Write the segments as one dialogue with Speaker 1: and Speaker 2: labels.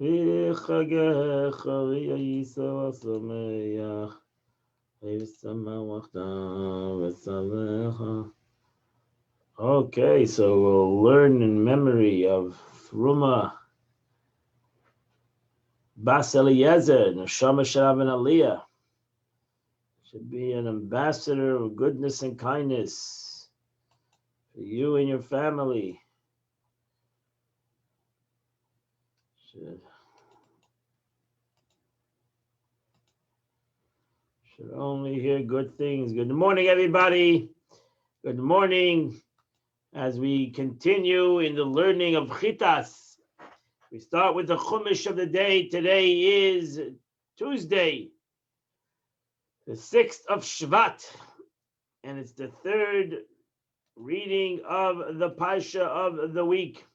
Speaker 1: בחגך יעיסו השמח, וישמח ושמח. Okay, so we'll learn in memory of Thruma Bas Eliezer, Neshama Sharav and Aliyah. Should be an ambassador of goodness and kindness for you and your family. Should only hear good things. Good morning, everybody. Good morning. As we continue in the learning of Chitas, we start with the Chumash of the day. Today is Tuesday, the 6th of Shvat, and it's the third reading of the Parsha of the week.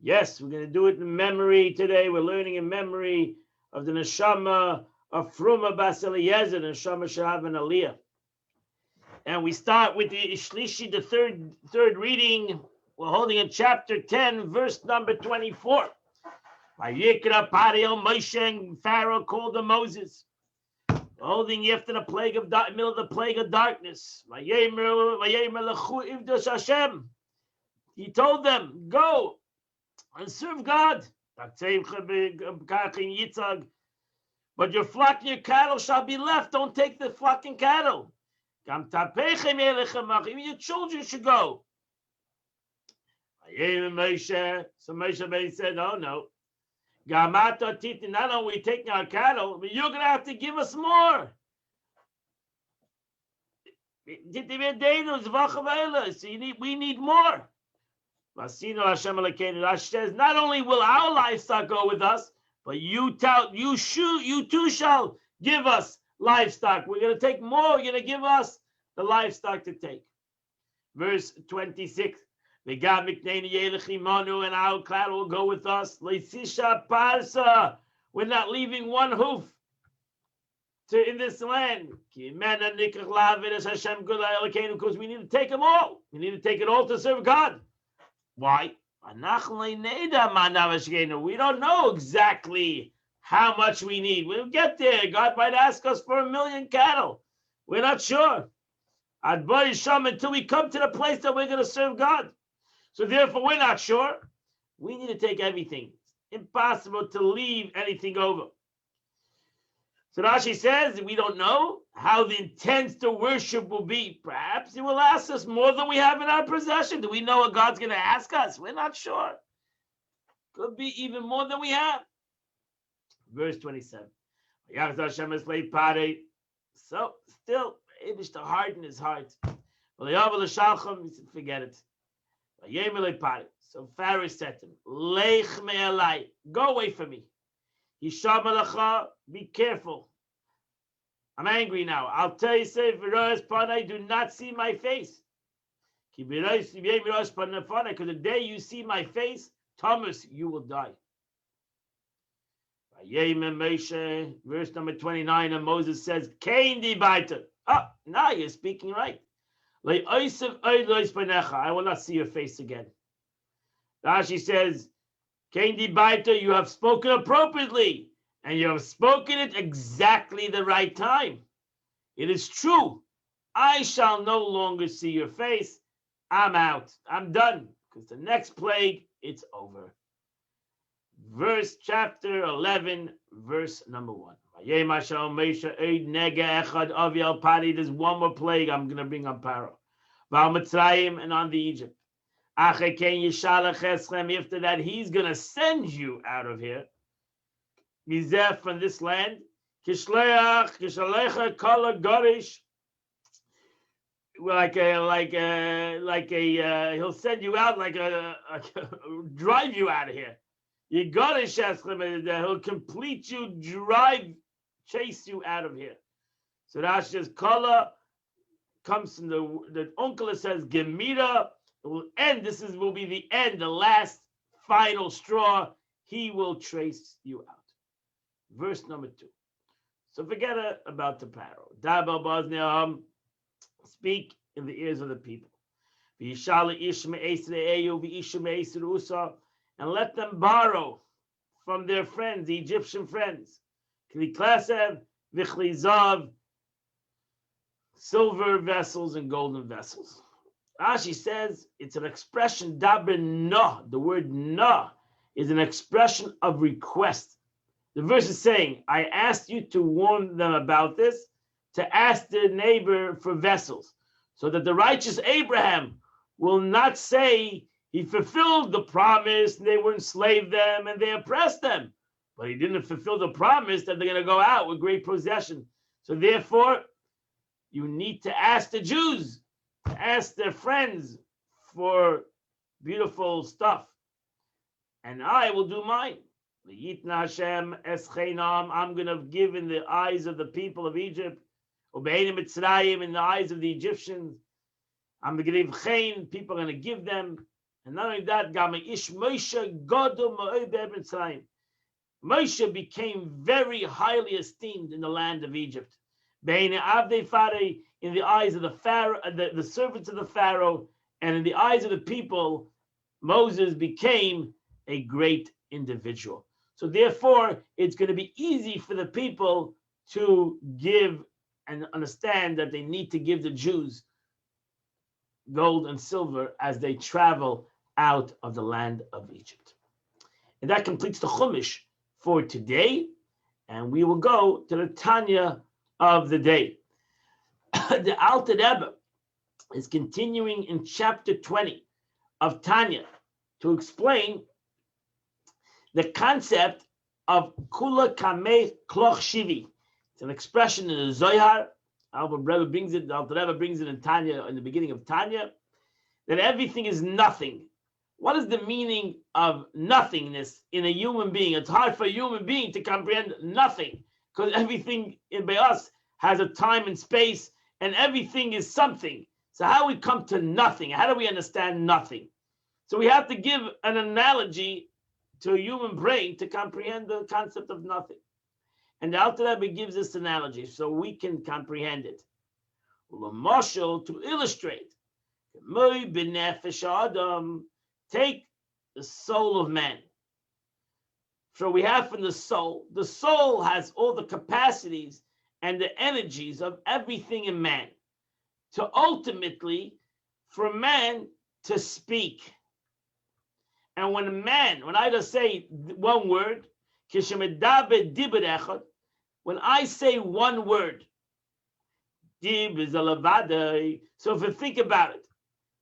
Speaker 1: Yes, we're going to do it in memory today. We're learning in memory of the Neshama of Thruma Bas Eliezer, the Neshama Sharav and Aliyah. And we start with the Ishlishi, the third reading. We're holding in chapter 10, verse number 24. Vayikra Pariel Moshe, and Pharaoh called to Moses, holding after the plague of middle of the plague of darkness. He told them, go and serve God. But your flock and your cattle shall be left. Don't take the flock and cattle. Even your children should go. So Moshe said, oh no. Not only taking our cattle, but you're going to have to give us more. So we need more. Hashem says, not only will our livestock go with us, but you too shall give us livestock. We're going to take more. You're going to give us the livestock to take. Verse 26. And our cattle will go with us. We're not leaving one hoof in this land. Because we need to take them all. We need to take it all to serve God. Why? We don't know exactly how much we need. We'll get there. God might ask us for 1 million cattle. We're not sure. Until we come to the place that we're going to serve God. So therefore, we're not sure. We need to take everything. It's impossible to leave anything over. So Rashi says, we don't know how the intense the worship will be. Perhaps he will ask us more than we have in our possession. Do we know what God's going to ask us? We're not sure. Could be even more than we have. Verse 27. So still, Abish to harden his heart. Forget it. So Pharaoh said to him, Lech me'alai, go away from me. Be careful. I'm angry now. I'll tell you, say, do not see my face. Because the day you see my face, Thomas, you will die. Verse number 29, and Moses says, Kain di baita. Oh, now you're speaking right. I will not see your face again. Rashi says, Kain di baita, you have spoken appropriately, and you have spoken it exactly the right time. It is true. I shall no longer see your face. I'm out. I'm done. Because the next plague, it's over. Verse chapter 11, verse number 1. There's one more plague I'm going to bring on Pharaoh. And on the Egypt. After that, he's going to send you out of here. From this land. He'll send you out like a drive you out of here. He'll complete you, chase you out of here. So that's just Kala comes from the uncle says Gemira. It will end. Will be the end, the last final straw. He will trace you out. Verse number 2. So forget about the Pharaoh. Speak in the ears of the people. And let them borrow from their friends, the Egyptian friends. Kli klesev v'chli zav, silver vessels and golden vessels. Rashi says it's an expression, daber no. The word no is an expression of request. The verse is saying, I asked you to warn them about this, to ask their neighbor for vessels, so that the righteous Abraham will not say he fulfilled the promise, they were enslaved them and they oppressed them. But he didn't fulfill the promise that they're going to go out with great possession. So therefore, you need to ask the Jews, to ask their friends for beautiful stuff. And I will do mine. Hashem escheinam, I'm going to give in the eyes of the people of Egypt, obeying Mitzrayim, in the eyes of the Egyptians. I'm going to give chein, people are going to give them. And not only that, Moshe Moshe became very highly esteemed in the land of Egypt. In the eyes of the Pharaoh, the servants of the Pharaoh, and in the eyes of the people, Moses became a great individual. So therefore, it's going to be easy for the people to give and understand that they need to give the Jews gold and silver as they travel out of the land of Egypt. And that completes the Chumash for today. And we will go to the Tanya of the day. The Alter Rebbe is continuing in chapter 20 of Tanya to explain the concept of Kula Kameh Kloch Shivi. It's an expression in the Zohar. The Alter Rebbe brings it in Tanya, in the beginning of Tanya, that everything is nothing. What is the meaning of nothingness in a human being? It's hard for a human being to comprehend nothing, because everything by us has a time and space, and everything is something. So how do we come to nothing? How do we understand nothing? So we have to give an analogy to a human brain to comprehend the concept of nothing. And the Alter Rebbe gives this analogy so we can comprehend it. To illustrate, take the soul of man. So we have from the soul has all the capacities and the energies of everything in man, to ultimately, for man to speak. And when I just say one word, when I say one word, so if you think about it,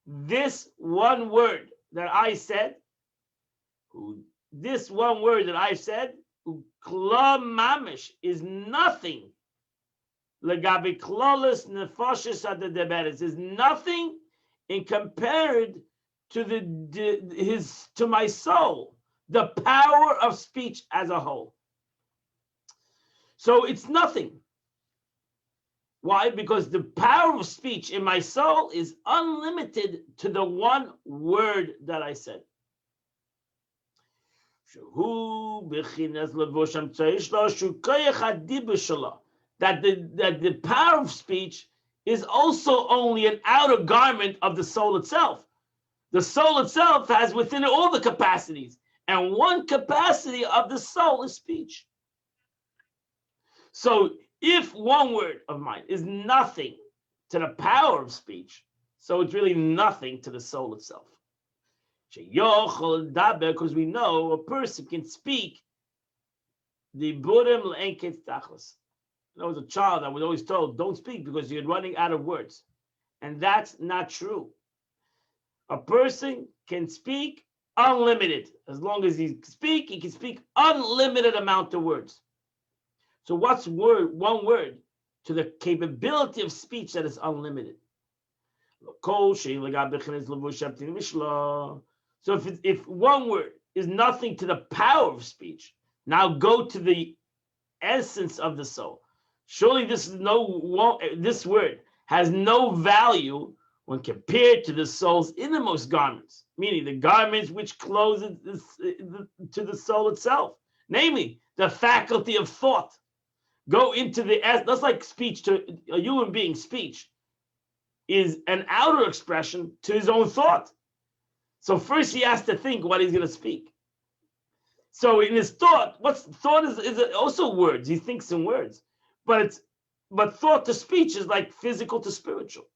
Speaker 1: this one word that I said, kla mamish, is nothing. Legabi klolis nefoshes adeberes, is nothing in compared to to my soul, the power of speech as a whole. So it's nothing. Why? Because the power of speech in my soul is unlimited to the one word that I said. That the power of speech is also only an outer garment of the soul itself. The soul itself has within it all the capacities, and one capacity of the soul is speech. So if one word of mine is nothing to the power of speech, so it's really nothing to the soul itself. Because we know a person can speak the burim l'enketz tachlis. There was a child that was always told, don't speak because you're running out of words. And that's not true. A person can speak unlimited. As long as he can speak unlimited amount of words. So what's one word to the capability of speech that is unlimited? So if one word is nothing to the power of speech, now go to the essence of the soul. Surely this word has no value when compared to the soul's innermost garments, meaning the garments which clothe to the soul itself, namely the faculty of thought. Go into that's like speech to a human being. Speech is an outer expression to his own thought. So first he has to think what he's going to speak. So in his thought, what's thought is also words. He thinks in words, but thought to speech is like physical to spiritual.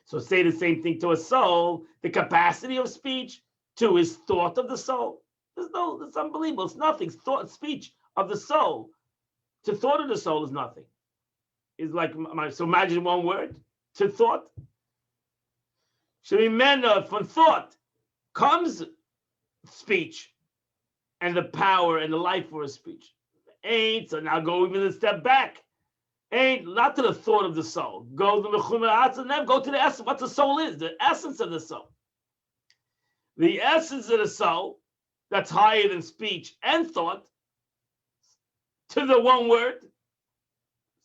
Speaker 1: So say the same thing to a soul. The capacity of speech to his thought of the soul. It's unbelievable. It's nothing. Thought, speech of the soul to thought of the soul is nothing. It's like, so imagine one word to thought. Shemimena, from thought comes speech and the power and the life for a speech. Ain't, so now go even a step back. Ain't, not to the thought of the soul. Go to the essence, what the soul is, the essence of the soul. The essence of the soul, that's higher than speech and thought, to the one word.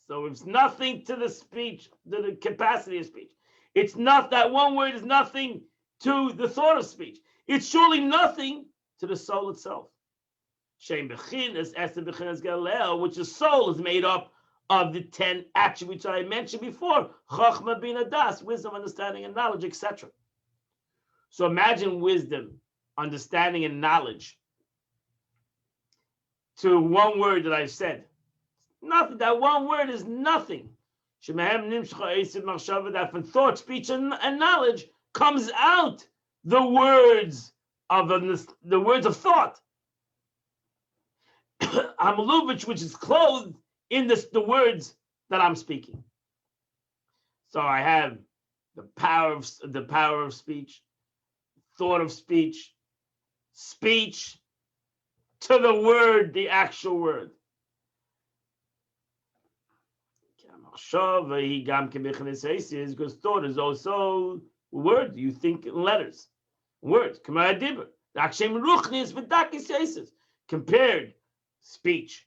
Speaker 1: So it's nothing to the speech, to the capacity of speech. It's not, that one word is nothing to the thought of speech. It's surely nothing to the soul itself. Shem bechinas, Esther bechinas galel, which the soul is made up of the 10 attributes I mentioned before: chachma, bina, das, wisdom, understanding, and knowledge, etc. So imagine wisdom, understanding, and knowledge to one word that I said. Nothing. That one word is nothing. That from thought, speech, and knowledge comes out the words of thought. Amaluvich, which is clothed in the words that I'm speaking. So I have the power of speech, thought of speech, speech to the word, the actual word. Because thought is also word. You think in letters, words. Compared speech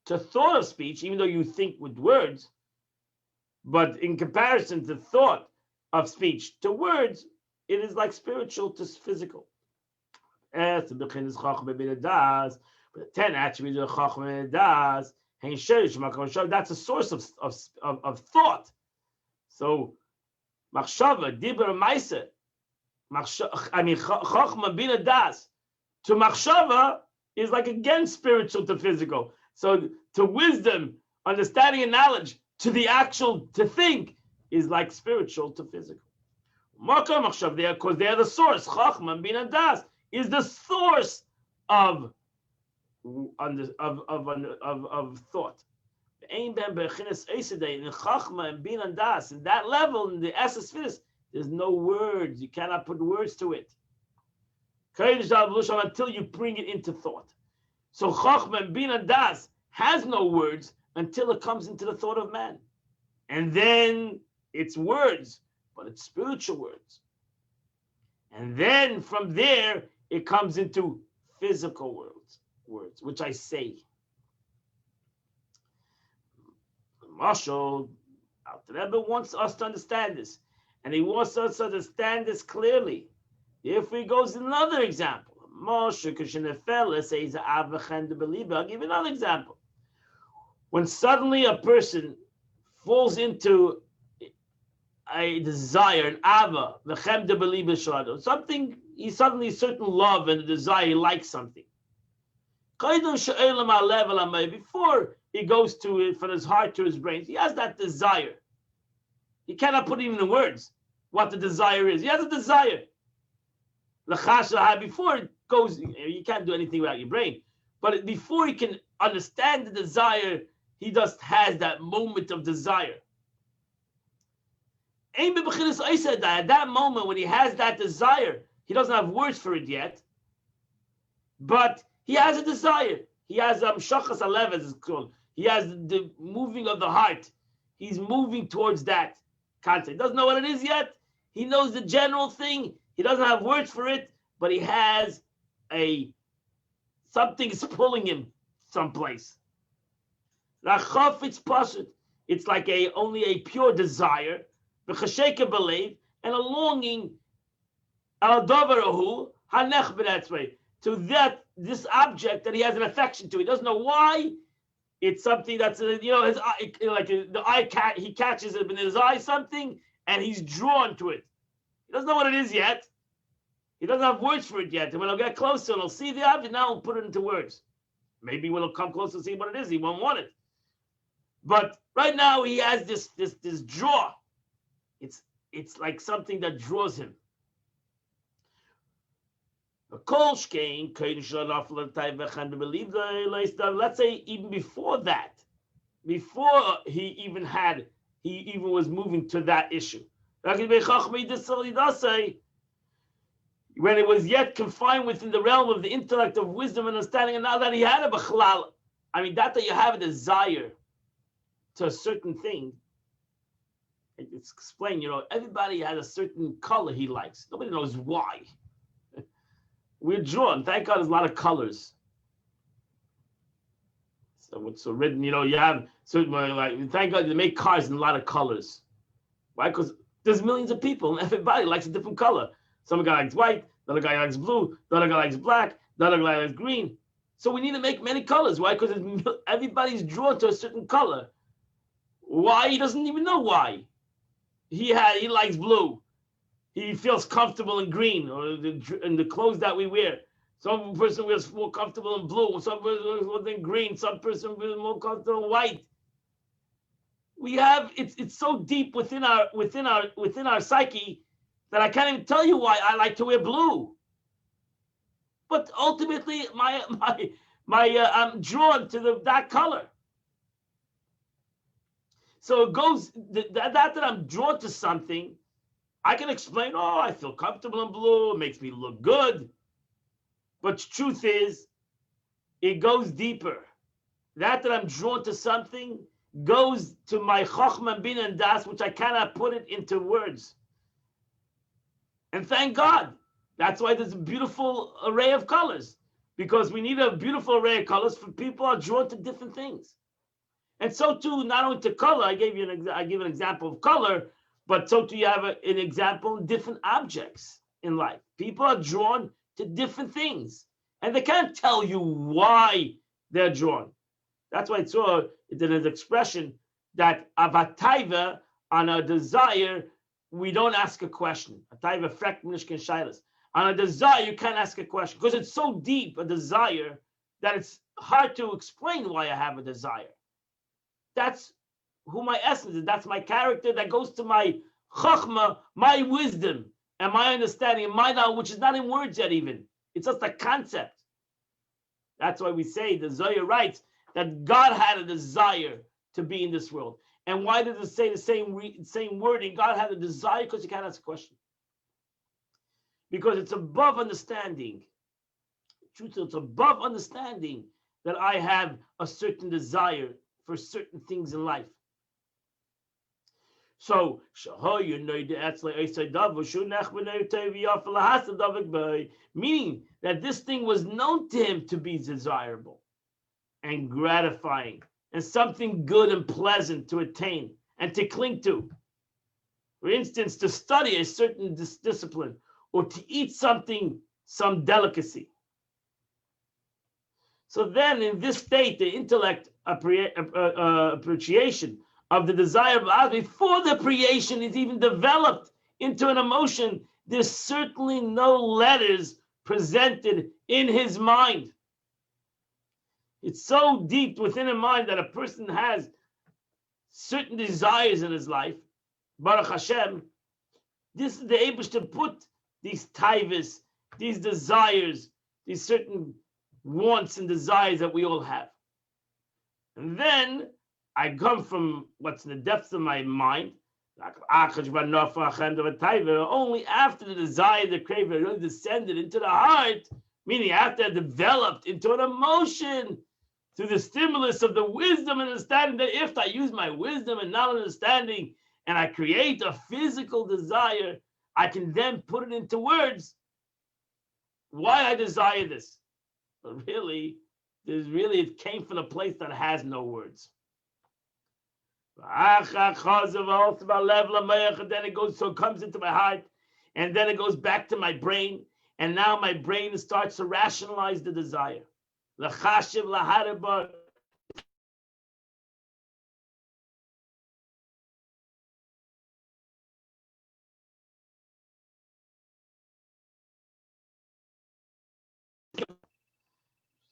Speaker 1: to thought of speech, even though you think with words, but in comparison to thought of speech to words, it is like spiritual to physical. As the 10 attributes of Chachma and Das, that's a source of thought. So, Machshava, Dibur, Maisa, Chachma, Bina, Das, to Machshava is like again spiritual to physical. So, to wisdom, understanding, and knowledge, to the actual, to think, is like spiritual to physical. Makam Machshav, there, because they're the source. Chachma, Bina, Das is the source of thought. In Chachma and Bin and Das, in that level, in the essence of this, there's no words. You cannot put words to it until you bring it into thought. So Chachma and Bin and Das has no words until it comes into the thought of man. And then it's words, but it's spiritual words. And then from there, it comes into physical words, which I say. Marshall, the Rebbe wants us to understand this, and he wants us to understand this clearly. If he goes another example, Moshe Kushinefela says, I'll give you another example. When suddenly a person falls into a desire, an ava, something, he suddenly certain love and a desire, he likes something. Before he goes to it, from his heart to his brain, he has that desire. He cannot put even in words what the desire is. He has a desire. Before it goes, you can't do anything without your brain. But before he can understand the desire, he just has that moment of desire. At that moment when he has that desire, he doesn't have words for it yet, but he has a desire. He has shachas alev, as it's called. He has the moving of the heart. He's moving towards that concept. He doesn't know what it is yet. He knows the general thing. He doesn't have words for it, but he has something is pulling him someplace. It's like only a pure desire, and a longing to this object that he has an affection to. He doesn't know why. It's something that's his eye, like the eye he catches it in his eye something, and he's drawn to it. He doesn't know what it is yet. He doesn't have words for it yet. And when he'll get closer and he'll see the object, now he'll put it into words. Maybe when he'll come closer and see what it is, he won't want it. But right now he has this draw. It's like something that draws him. Let's say even before that, before he even was moving to that issue. When it was yet confined within the realm of the intellect of wisdom and understanding, and now that he had a b'chlal, I mean, that you have a desire to a certain thing, it's explained, everybody has a certain color he likes. Nobody knows why. We're drawn. Thank God there's a lot of colors. So what's so written, you have certain, like, thank God they make cars in a lot of colors. Why? Because there's millions of people and everybody likes a different color. Some guy likes white, the other guy likes blue, the other guy likes black, the other guy likes green. So we need to make many colors. Why? Because everybody's drawn to a certain color. Why? He doesn't even know why. He likes blue. He feels comfortable in green or in the clothes that we wear. Some person feels more comfortable in blue. Some person feels in green. Some person feels more comfortable in white. We have it's so deep within our psyche that I can't even tell you why I like to wear blue. But ultimately, I'm drawn to that color. So it goes that I'm drawn to something. I can explain, I feel comfortable in blue, it makes me look good. But the truth is, it goes deeper. That I'm drawn to something goes to my chokhmah, bin, and das, which I cannot put it into words. And thank God. That's why there's a beautiful array of colors. Because we need a beautiful array of colors for people are drawn to different things. And so too, not only to color, I give an example of color, but so too you have an example in different objects in life. People are drawn to different things. And they can't tell you why they're drawn. That's why I saw it in his expression that avataiva, on a desire, we don't ask a question. Ataiva frek mishkin shailas. On a desire, you can't ask a question because it's so deep a desire that it's hard to explain why I have a desire. That's who my essence is. That's my character. That goes to my chachma, my wisdom, and my understanding, and my knowledge, which is not in words yet even. It's just a concept. That's why we say, the Zohar writes, that God had a desire to be in this world. And why does it say the same wording? God had a desire because you can't ask a question. Because it's above understanding. Truth, it's above understanding that I have a certain desire for certain things in life. So, meaning that this thing was known to him to be desirable and gratifying and something good and pleasant to attain and to cling to. For instance, to study a certain discipline or to eat something, some delicacy. So then in this state, the intellect appreciation of the desire of Allah, before the creation is even developed into an emotion, there's certainly no letters presented in his mind. It's so deep within a mind that a person has certain desires in his life. Baruch Hashem, this is the able to put these taivas, these desires, these certain wants and desires that we all have. And then I come from what's in the depths of my mind, only after the desire, the craving really descended into the heart, meaning after it developed into an emotion through the stimulus of the wisdom and understanding, that if I use my wisdom and not understanding and I create a physical desire, I can then put it into words why I desire this. But really, it came from a place that has no words. And then it comes into my heart, and then it goes back to my brain, and now my brain starts to rationalize the desire.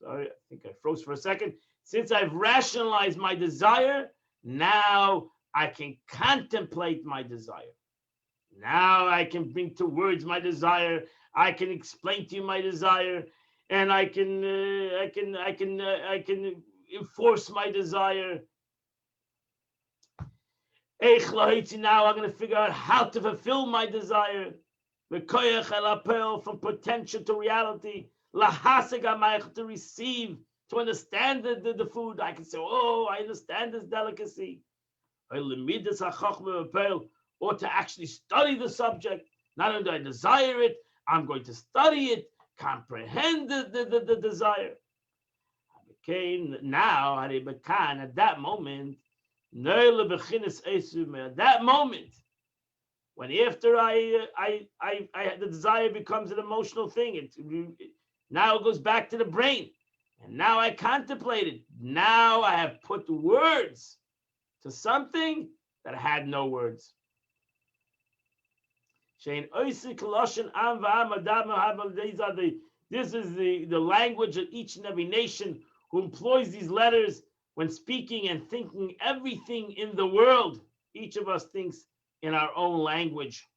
Speaker 1: Sorry, I think I froze for a second. Since I've rationalized my desire, now I can contemplate my desire. Now I can bring to words my desire. I can explain to you my desire, and I can enforce my desire. Now I'm going to figure out how to fulfill my desire. From potential to reality. To receive, to understand the food. I can say, oh, I understand this delicacy. Or to actually study the subject. Not only do I desire it, I'm going to study it, comprehend the desire. Now, at that moment, when after the desire becomes an emotional thing, now it goes back to the brain, and now I contemplate it. Now I have put words to something that had no words. This is the language of each and every nation who employs these letters when speaking and thinking everything in the world. Each of us thinks in our own language.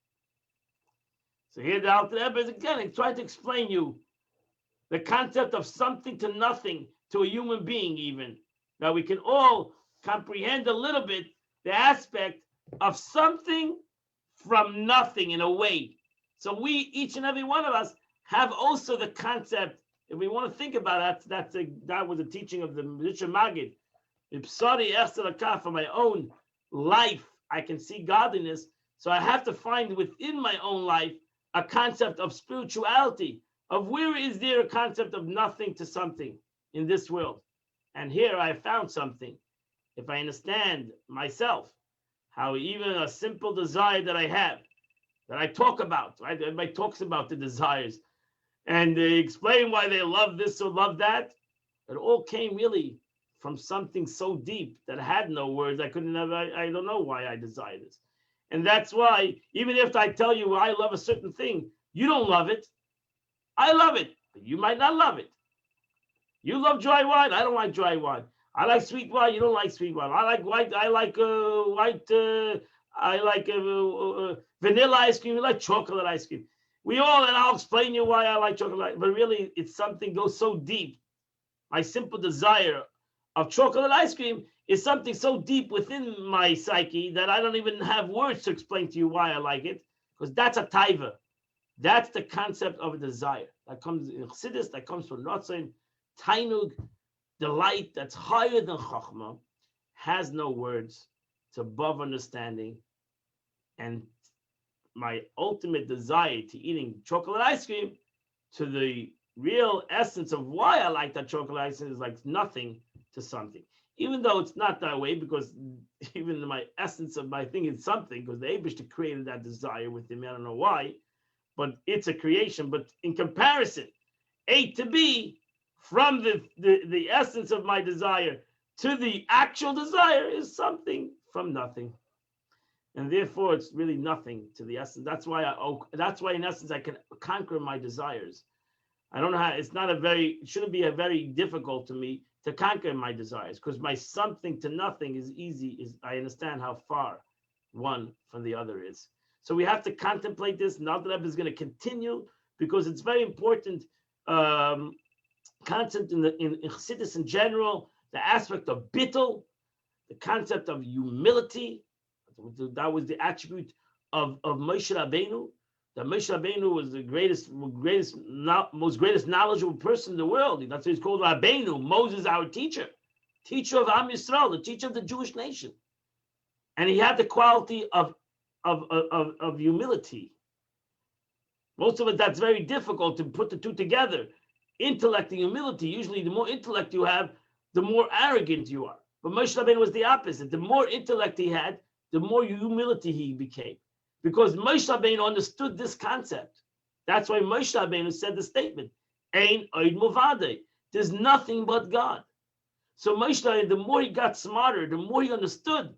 Speaker 1: So here the Alter Rebbe is again trying to explain you the concept of something to nothing to a human being even. Now we can all comprehend a little bit the aspect of something from nothing in a way. So we, each and every one of us, have also the concept, if we want to think about that, that was a teaching of the Rishonim Magid. For my own life, I can see godliness. So I have to find within my own life a concept of spirituality, of where is there a concept of nothing to something in this world. And here I found something. If I understand myself, how even a simple desire that I have, that I talk about, right? Everybody talks about the desires and they explain why they love this or love that. It all came really from something so deep that had no words. I couldn't have, I don't know why I desire this. And that's why, even if I tell you I love a certain thing, you don't love it. I love it, but you might not love it. You love dry wine. I don't like dry wine. I like sweet wine. You don't like sweet wine. I like white. I like vanilla ice cream. You like chocolate ice cream. We all, and I'll explain you why I like chocolate. But really, it's something goes so deep. My simple desire of chocolate ice cream is something so deep within my psyche that I don't even have words to explain to you why I like it, because that's a taiva. That's the concept of a desire that comes in Chassidus, that comes from Ratzon, Tainug, delight that's higher than Chachma, has no words. It's above understanding. And my ultimate desire to eating chocolate ice cream, to the real essence of why I like that chocolate ice cream, is like nothing to something. Even though it's not that way, because even my essence of my thing is something, because the Eibishter created that desire within me. I don't know why, but it's a creation. But in comparison, A to B, from the essence of my desire to the actual desire is something from nothing. And therefore it's really nothing to the essence. That's why in essence I can conquer my desires. I don't know how, it shouldn't be a very difficult to me to conquer my desires, because my something to nothing is easy. I understand how far one from the other is. So we have to contemplate this. Now that Rebbe is going to continue, because it's very important concept in Chassidus in general, the aspect of bittul, the concept of humility. That was the attribute of Moshe Rabbeinu. That Moshe Rabbeinu was the most knowledgeable person in the world. That's why he's called Rabbeinu. Moses, our teacher of Am Yisrael, the teacher of the Jewish nation. And he had the quality of humility. Most of it, that's very difficult to put the two together. Intellect and humility. Usually, the more intellect you have, the more arrogant you are. But Moshe Rabbeinu was the opposite. The more intellect he had, the more humility he became. Because Moshe Rabbeinu understood this concept. That's why Moshe Rabbeinu said the statement, Ein Od Milvado. There's nothing but God. So Moshe Rabbeinu, the more he got smarter, the more he understood,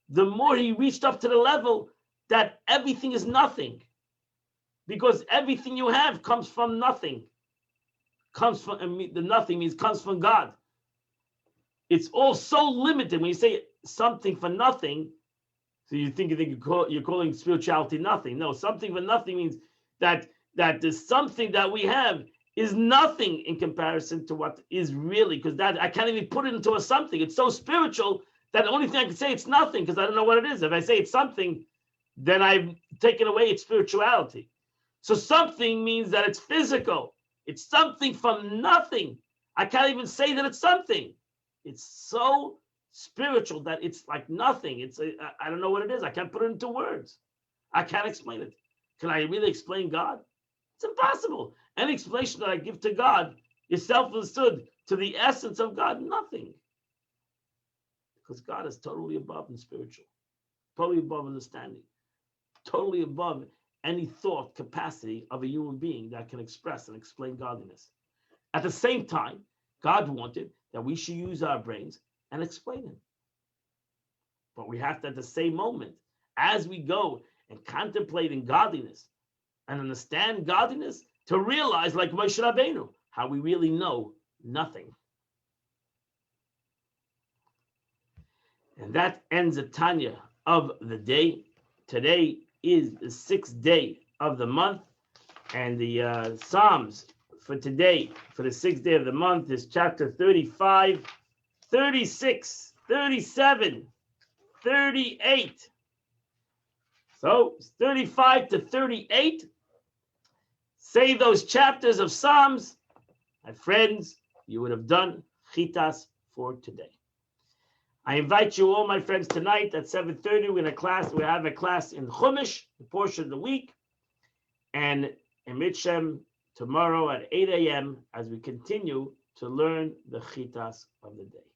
Speaker 1: the more he reached up to the level that everything is nothing. Because everything you have comes from nothing. comes from, the nothing means comes from God. It's all so limited. When you say something for nothing, so you think you're calling spirituality nothing. No, something for nothing means that there's something that we have is nothing in comparison to what is really, because that I can't even put it into a something. It's so spiritual that the only thing I can say it's nothing because I don't know what it is. If I say it's something, then I've taken away its spirituality. So something means that it's physical. It's something from nothing. I can't even say that it's something. It's so spiritual that it's like nothing. I don't know what it is. I can't put it into words. I can't explain it. Can I really explain God? It's impossible. Any explanation that I give to God is self-understood to the essence of God, nothing. Because God is totally above and spiritual, totally above understanding, totally above any thought capacity of a human being that can express and explain godliness. At the same time, God wanted that we should use our brains and explain Him. But we have to, at the same moment, as we go and contemplate in godliness and understand godliness, to realize, like Moshe Rabbeinu, how we really know nothing. And that ends the Tanya of the day. Today is the 6th day of the month, and the Psalms for today, for the 6th day of the month, is chapter 35, 36, 37, 38. So 35 to 38. Say those chapters of Psalms, my friends, you would have done Chitas for today. I invite you all, my friends, tonight at 7:30. We have a class in Chumash, the portion of the week, and in Mitzhem tomorrow at 8 a.m. as we continue to learn the Chitas of the day.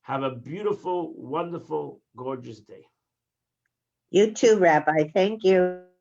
Speaker 1: Have a beautiful, wonderful, gorgeous day.
Speaker 2: You too, Rabbi. Thank you.